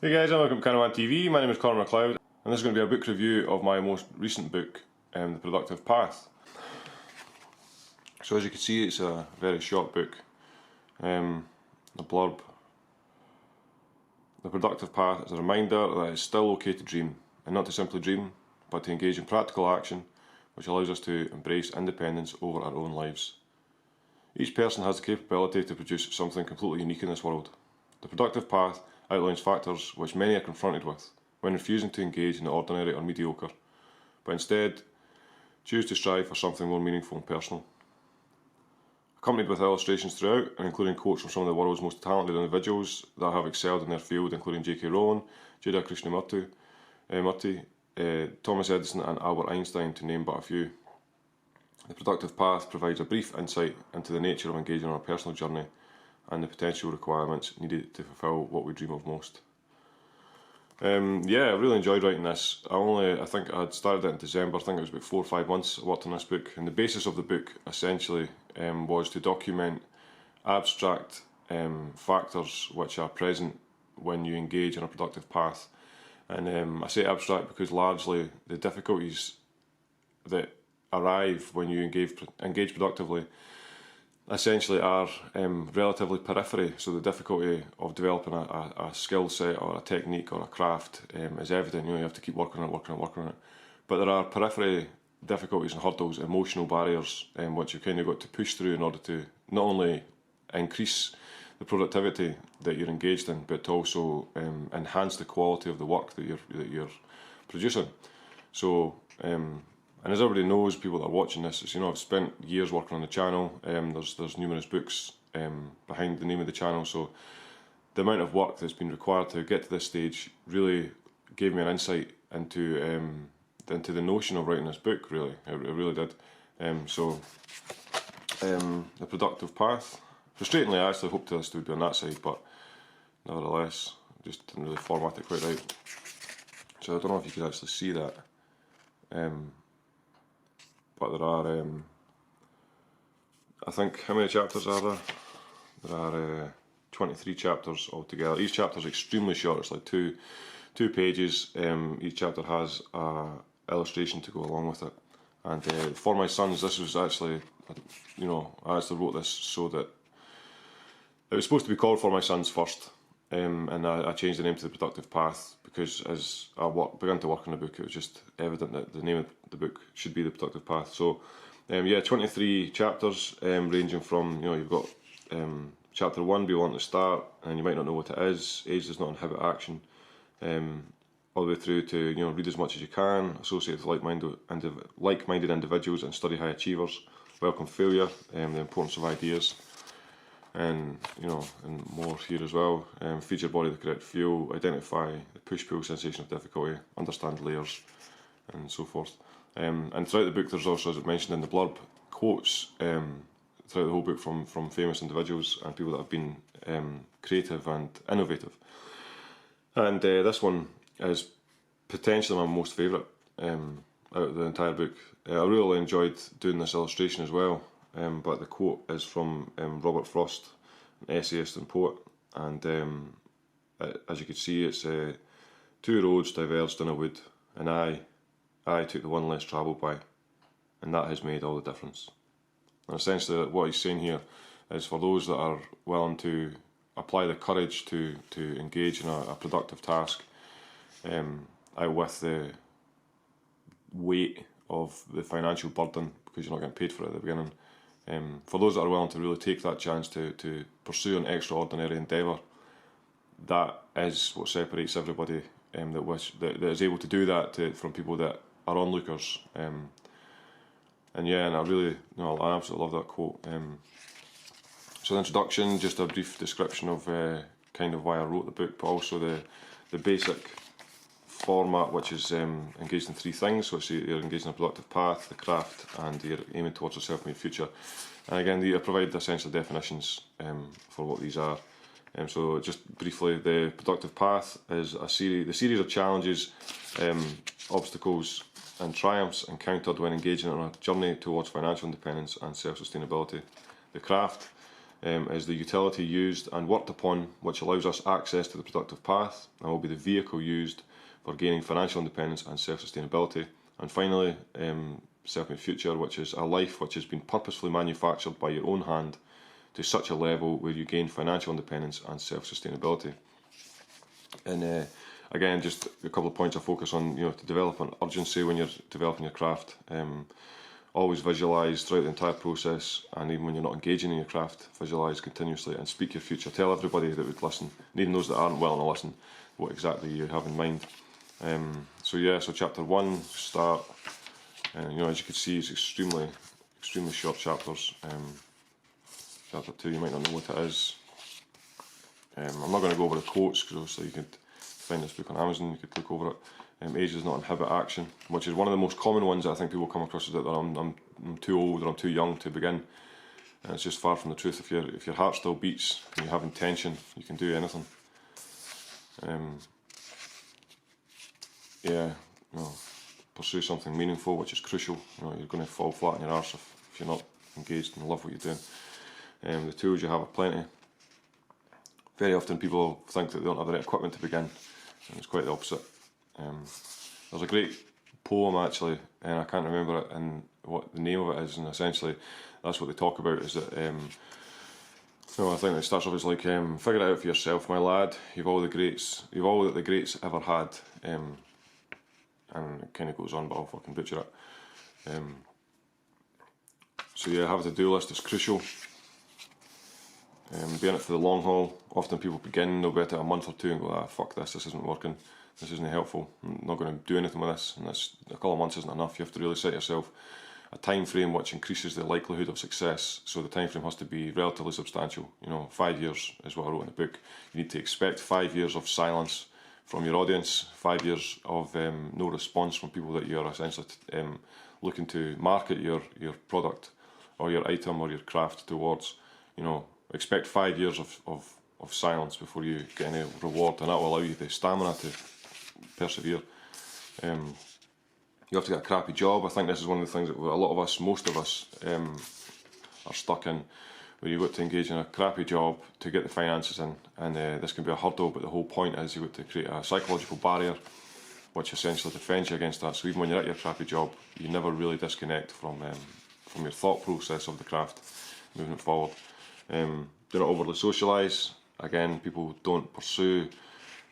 Hey guys, welcome to Canavan TV. My name is Conor McLeod, and this is going to be a book review of my most recent book, The Productive Path. So as you can see, it's a very short book. The blurb: The Productive Path is a reminder that it's still okay to dream, and not to simply dream, but to engage in practical action, which allows us to embrace independence over our own lives. Each person has the capability to produce something completely unique in this world. The Productive Path outlines factors which many are confronted with when refusing to engage in the ordinary or mediocre, but instead choose to strive for something more meaningful and personal. Accompanied with illustrations throughout, and including quotes from some of the world's most talented individuals that have excelled in their field, including J.K. Rowling, Jada Krishnamurti, Thomas Edison and Albert Einstein, to name but a few. The Productive Path provides a brief insight into the nature of engaging on a personal journey and the potential requirements needed to fulfil what we dream of most. I really enjoyed writing this. I think I had started it in December. I think it was about 4 or 5 months I worked on this book, and the basis of the book essentially was to document abstract factors which are present when you engage in a productive path. And I say abstract because largely the difficulties that arrive when you engage productively essentially are relatively periphery. So the difficulty of developing a skill set or a technique or a craft is evident. You have to keep working on it. But there are periphery difficulties and hurdles, emotional barriers, which you've kind of got to push through in order to not only increase the productivity that you're engaged in, but to also enhance the quality of the work that you're producing. So, and as everybody knows, people that are watching this, I've spent years working on the channel. There's numerous books behind the name of the channel, so the amount of work that's been required to get to this stage really gave me an insight into the notion of writing this book. Really, it really did. The Productive Path. Frustratingly, I actually hoped this would be on that side, but nevertheless, I just didn't really format it quite right. So I don't know if you could actually see that. But there are, I think, how many chapters are there? There are 23 chapters altogether. Each chapter is extremely short. It's like two pages. Each chapter has an illustration to go along with it. And for my sons, this was actually, I actually wrote this so that it was supposed to be called For My Sons first. And I changed the name to The Productive Path because as I began to work on the book, it was just evident that the name of the book should be The Productive Path. So, 23 chapters, ranging from, you've got chapter 1, be wanting to start, and you might not know what it is. Age does not inhibit action. All the way through to, read as much as you can, associate with like-minded individuals and study high achievers, welcome failure, the importance of ideas. And and more here as well. Feed your body the correct fuel, identify the push-pull sensation of difficulty, understand layers, and so forth. And throughout the book, there's also, as I mentioned in the blurb, quotes throughout the whole book from famous individuals and people that have been creative and innovative. And this one is potentially my most favourite out of the entire book. I really enjoyed doing this illustration as well. But the quote is from Robert Frost, an essayist and poet, and as you can see, it's 2 roads diverged in a wood, and I took the one less travelled by, and that has made all the difference. And essentially what he's saying here is for those that are willing to apply the courage to engage in a productive task, out with the weight of the financial burden, because you're not getting paid for it at the beginning. For those that are willing to really take that chance to pursue an extraordinary endeavour, that is what separates everybody that is able to do that from people that are onlookers. And I really, I absolutely love that quote. So the introduction, just a brief description of kind of why I wrote the book, but also the basic format, which is engaged in 3 things. So you're engaged in a productive path, the craft, and you're aiming towards a self-made future. And again, you provide essential definitions for what these are. So just briefly, the productive path is the series of challenges, obstacles and triumphs encountered when engaging on a journey towards financial independence and self-sustainability. The craft is the utility used and worked upon which allows us access to the productive path, and will be the vehicle used for gaining financial independence and self-sustainability. And finally, self-made future, which is a life which has been purposefully manufactured by your own hand to such a level where you gain financial independence and self-sustainability. And again, just a couple of points I focus on, to develop an urgency when you're developing your craft. Always visualise throughout the entire process, and even when you're not engaging in your craft, visualise continuously and speak your future. Tell everybody that would listen, and even those that aren't willing to listen, what exactly you have in mind. So chapter 1, start, and as you can see, it's extremely short chapters. Chapter 2, you might not know what it is. I'm not going to go over the quotes, because obviously you could find this book on Amazon, you could look over it. Age does not inhibit action, which is one of the most common ones that I think people come across, is that I'm too old or I'm too young to begin. And it's just far from the truth. If your heart still beats and you have intention, you can do anything. Pursue something meaningful, which is crucial. You're going to fall flat on your arse if you're not engaged and love what you're doing. The tools you have are plenty. Very often people think that they don't have the right equipment to begin, and it's quite the opposite. There's a great poem actually, and I can't remember it and what the name of it is, and essentially that's what they talk about, is that I think it starts off as like, figure it out for yourself, my lad, you've all that the greats ever had, and it kind of goes on, but I'll fucking butcher it. Have a to-do list is crucial. Be in it for the long haul. Often people begin, they'll be at it a month or two and go, fuck this isn't working, this isn't helpful, I'm not going to do anything with this, and that's, a couple of months isn't enough. You have to really set yourself a time frame which increases the likelihood of success. So the time frame has to be relatively substantial. 5 years is what I wrote in the book. You need to expect 5 years of silence from your audience, 5 years of no response from people that you're essentially looking to market your product or your item or your craft towards. Expect 5 years of silence before you get any reward, and that will allow you the stamina to persevere. You have to get a crappy job. I think this is one of the things that most of us are stuck in, where you've got to engage in a crappy job to get the finances in, and this can be a hurdle, but the whole point is you've got to create a psychological barrier which essentially defends you against that. So even when you're at your crappy job, you never really disconnect from your thought process of the craft, moving it forward. Do not overly socialise. Again, people don't pursue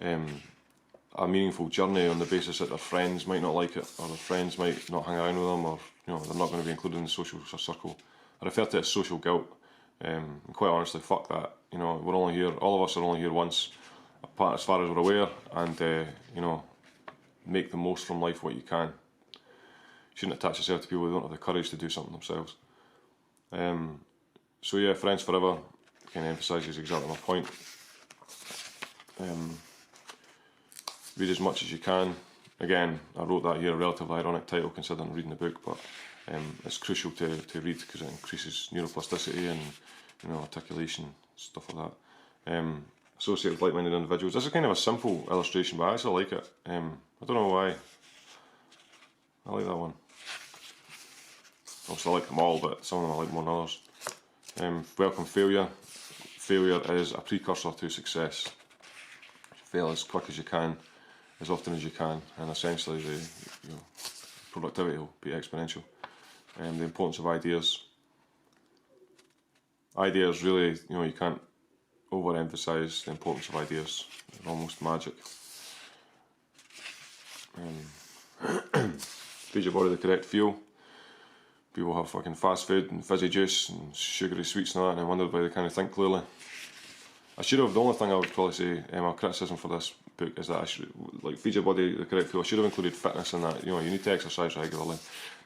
a meaningful journey on the basis that their friends might not like it, or their friends might not hang around with them, or they're not going to be included in the social circle. I refer to it as social guilt. And quite honestly, fuck that. We're only here. All of us are only here once, as far as we're aware, and make the most from life what you can. You shouldn't attach yourself to people who don't have the courage to do something themselves. Friends forever kind of emphasises exactly my point. Read as much as you can. Again, I wrote that here, a relatively ironic title considering reading the book, but it's crucial to read because it increases neuroplasticity and articulation, stuff like that. Associate with like-minded individuals. This is kind of a simple illustration, but I actually like it. I don't know why. I like that one. Obviously I like them all, but some of them I like more than others. Welcome failure. Failure is a precursor to success. Fail as quick as you can, as often as you can, and essentially the productivity will be exponential. The importance of ideas. Ideas really, you can't overemphasise the importance of ideas. They're almost magic. Feed your body the correct fuel. People have fucking fast food and fizzy juice and sugary sweets and all that, and I wonder why they can't think clearly. The only thing I would probably say, my criticism for this book is that I should, feed your body the correct fuel. I should have included fitness in that. You need to exercise regularly.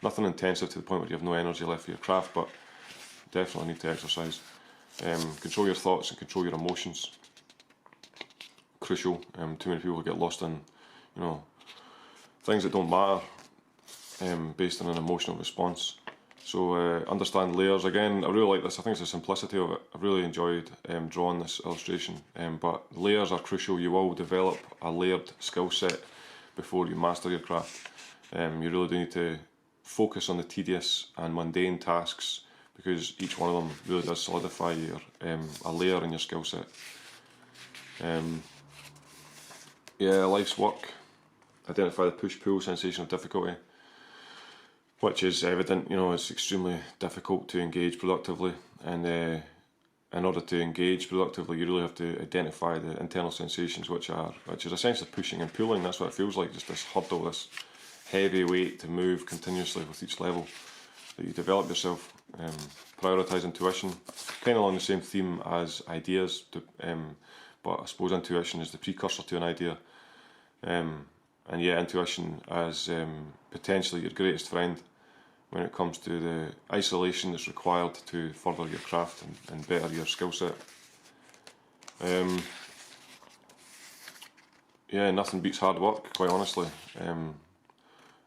Nothing intensive to the point where you have no energy left for your craft, but definitely need to exercise. Control your thoughts and control your emotions. Crucial. Too many people get lost in, things that don't matter, based on an emotional response. So understand layers. Again, I really like this. I think it's the simplicity of it. I really enjoyed drawing this illustration. But layers are crucial. You will develop a layered skill set before you master your craft. You really do need to focus on the tedious and mundane tasks because each one of them really does solidify a layer in your skill set. Life's work. Identify the push-pull sensation of difficulty, which is evident. It's extremely difficult to engage productively, and in order to engage productively, you really have to identify the internal sensations, which is essentially pushing and pulling. That's what it feels like, just this hurdle, this heavy weight to move continuously with each level that you develop yourself. Prioritise intuition, kind of along the same theme as ideas, but I suppose intuition is the precursor to an idea. Intuition as potentially your greatest friend when it comes to the isolation that's required to further your craft and better your skill set. Nothing beats hard work, quite honestly. It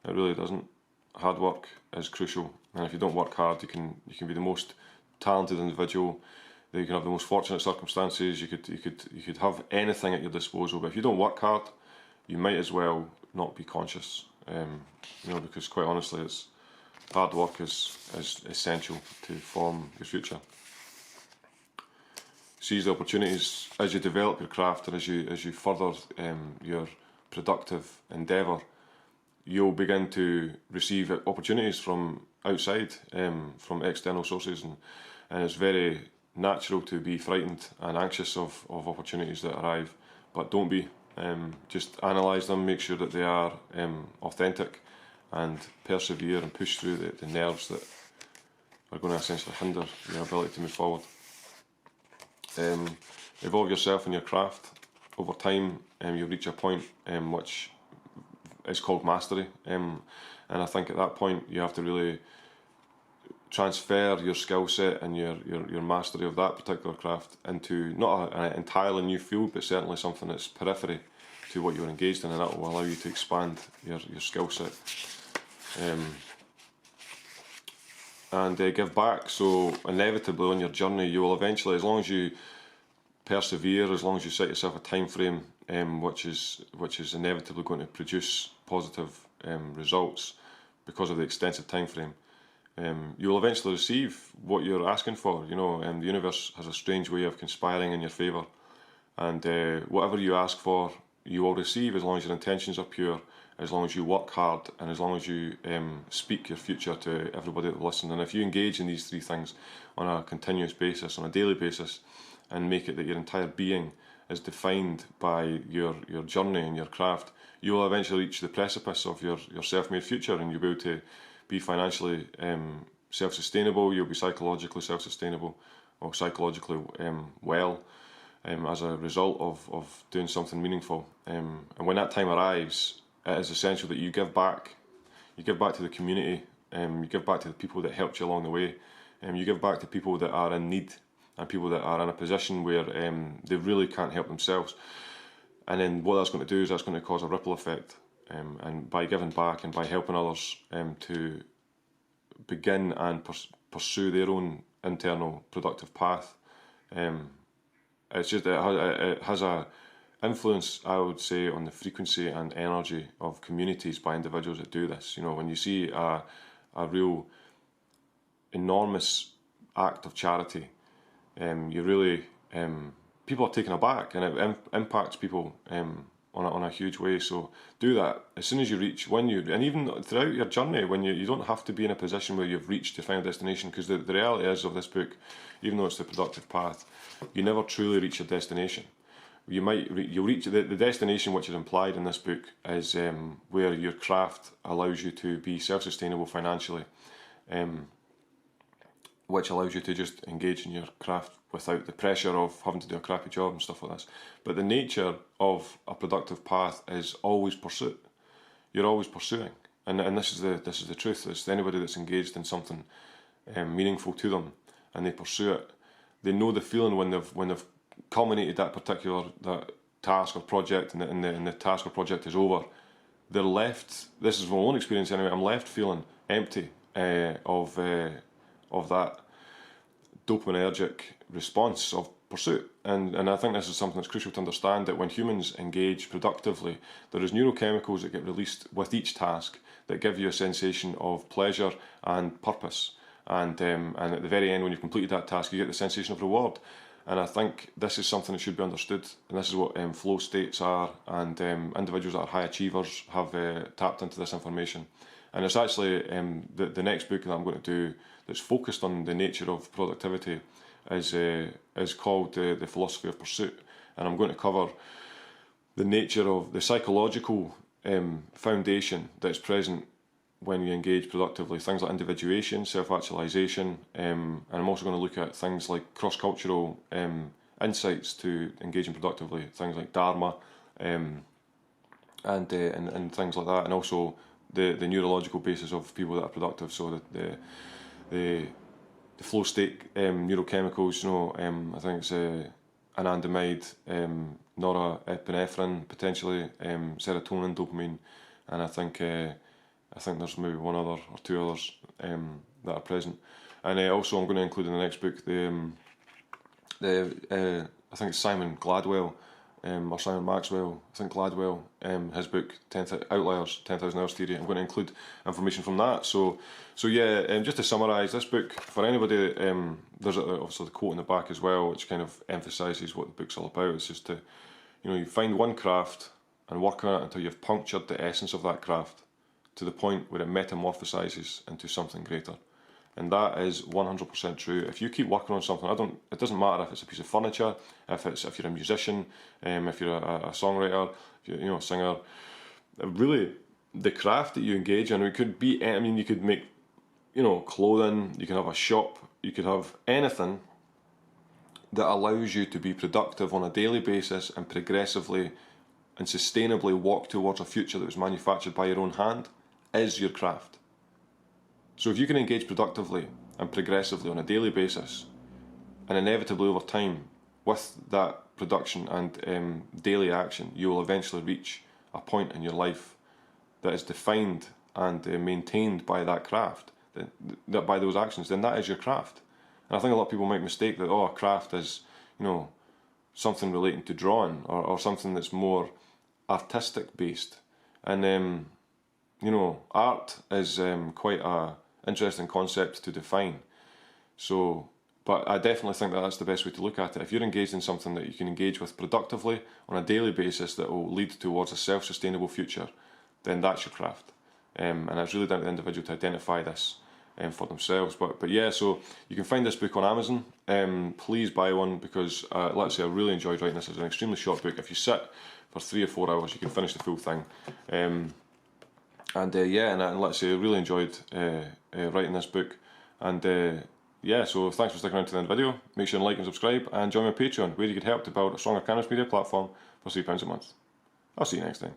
really doesn't. Hard work is crucial, and if you don't work hard, you can be the most talented individual. You can have the most fortunate circumstances. You could have anything at your disposal, but if you don't work hard, you might as well not be conscious. Because quite honestly, hard work is essential to form your future. Seize the opportunities as you develop your craft, and as you further your productive endeavour. You'll begin to receive opportunities from outside, from external sources, and it's very natural to be frightened and anxious of opportunities that arrive, but don't be. Just analyse them, make sure that they are authentic, and persevere and push through the nerves that are going to essentially hinder your ability to move forward. Evolve yourself in your craft. Over time, you'll reach a point which is called mastery, and I think at that point you have to really transfer your skill set and your mastery of that particular craft into not an entirely new field, but certainly something that's periphery to what you're engaged in, and that will allow you to expand your skill set and give back. So inevitably on your journey, you will eventually, as long as you persevere, as long as you set yourself a time frame which is inevitably going to produce positive results because of the extensive time frame, you will eventually receive what you're asking for. The universe has a strange way of conspiring in your favour, and whatever you ask for, you will receive, as long as your intentions are pure, as long as you work hard, and as long as you speak your future to everybody that will listen. And if you engage in these three things on a continuous basis, on a daily basis, and make it that your entire being is defined by your journey and your craft, you will eventually reach the precipice of your self-made future, and you'll be able to be financially self-sustainable. You'll be psychologically self-sustainable, or psychologically well, as a result of doing something meaningful. And when that time arrives, it is essential that you give back. You give back to the community, you give back to the people that helped you along the way, you give back to people that are in need, and people that are in a position where they really can't help themselves. And then what that's going to do is that's going to cause a ripple effect, and by giving back and by helping others to begin and pursue their own internal productive path, it has a influence, I would say, on the frequency and energy of communities by individuals that do this. When you see a real enormous act of charity, you really people are taken aback, and it impacts people on a huge way. So do that as soon as you reach, and even throughout your journey, when you don't have to be in a position where you've reached your final destination, because the reality is of this book, even though it's the productive path, you never truly reach your destination. You'll reach the destination, which is implied in this book, is where your craft allows you to be self-sustainable financially, which allows you to just engage in your craft without the pressure of having to do a crappy job and stuff like this. But the nature of a productive path is always pursuit. You're always pursuing, and this is the truth. It's anybody that's engaged in something meaningful to them and they pursue it, they know the feeling when they've culminated that task or project, and the task or project is over. They're left. This is my own experience anyway. I'm left feeling empty of that dopaminergic response of pursuit, and I think this is something that's crucial to understand, that when humans engage productively, there is neurochemicals that get released with each task that give you a sensation of pleasure and purpose, and at the very end, when you've completed that task, you get the sensation of reward. And I think this is something that should be understood, and this is what flow states are, and individuals that are high achievers have tapped into this information. And it's actually the next book that I'm going to do that's focused on the nature of productivity is called The Philosophy of Pursuit, and I'm going to cover the nature of the psychological foundation that's present when you engage productively, things like individuation, self-actualization, and I'm also going to look at things like cross-cultural insights to engaging productively, things like Dharma, and things like that, and also the neurological basis of people that are productive. So the flow state neurochemicals, I think it's anandamide, norepinephrine, potentially serotonin, dopamine, and I think there's maybe one other or two others that are present. And also I'm going to include in the next book I think it's Simon Gladwell or Simon Maxwell, I think Gladwell, his book Outliers, 10,000 Hours Theory. I'm going to include information from that. So yeah, just to summarise this book for anybody, there's obviously the quote in the back as well, which kind of emphasises what the book's all about. It's just to, you find one craft and work on it until you've punctured the essence of that craft to the point where it metamorphosises into something greater. And that is 100% true. If you keep working on something, it doesn't matter if it's a piece of furniture, if you're a musician, if you're a songwriter, if you're a singer. Really, the craft that you engage in, it could be, you could make, clothing, you could have a shop, you could have anything that allows you to be productive on a daily basis and progressively and sustainably walk towards a future that was manufactured by your own hand is your craft. So if you can engage productively and progressively on a daily basis, and inevitably over time, with that production and daily action, you will eventually reach a point in your life that is defined and maintained by that craft, that by those actions, then that is your craft. And I think a lot of people make mistake that, a craft is, something relating to drawing or something that's more artistic based. And, art is quite a interesting concept to define. So, but I definitely think that that's the best way to look at it. If you're engaged in something that you can engage with productively on a daily basis that will lead towards a self-sustainable future, then that's your craft. And it's really down to the individual to identify this for themselves. But yeah, so you can find this book on Amazon. Please buy one because, let's say, I really enjoyed writing this. It's an extremely short book. If you sit for 3 or 4 hours, you can finish the full thing. And let's say I really enjoyed writing this book. And so thanks for sticking around to the end of the video. Make sure and like and subscribe, and join my Patreon, where you get help to build a stronger cannabis media platform for £3 a month. I'll see you next time.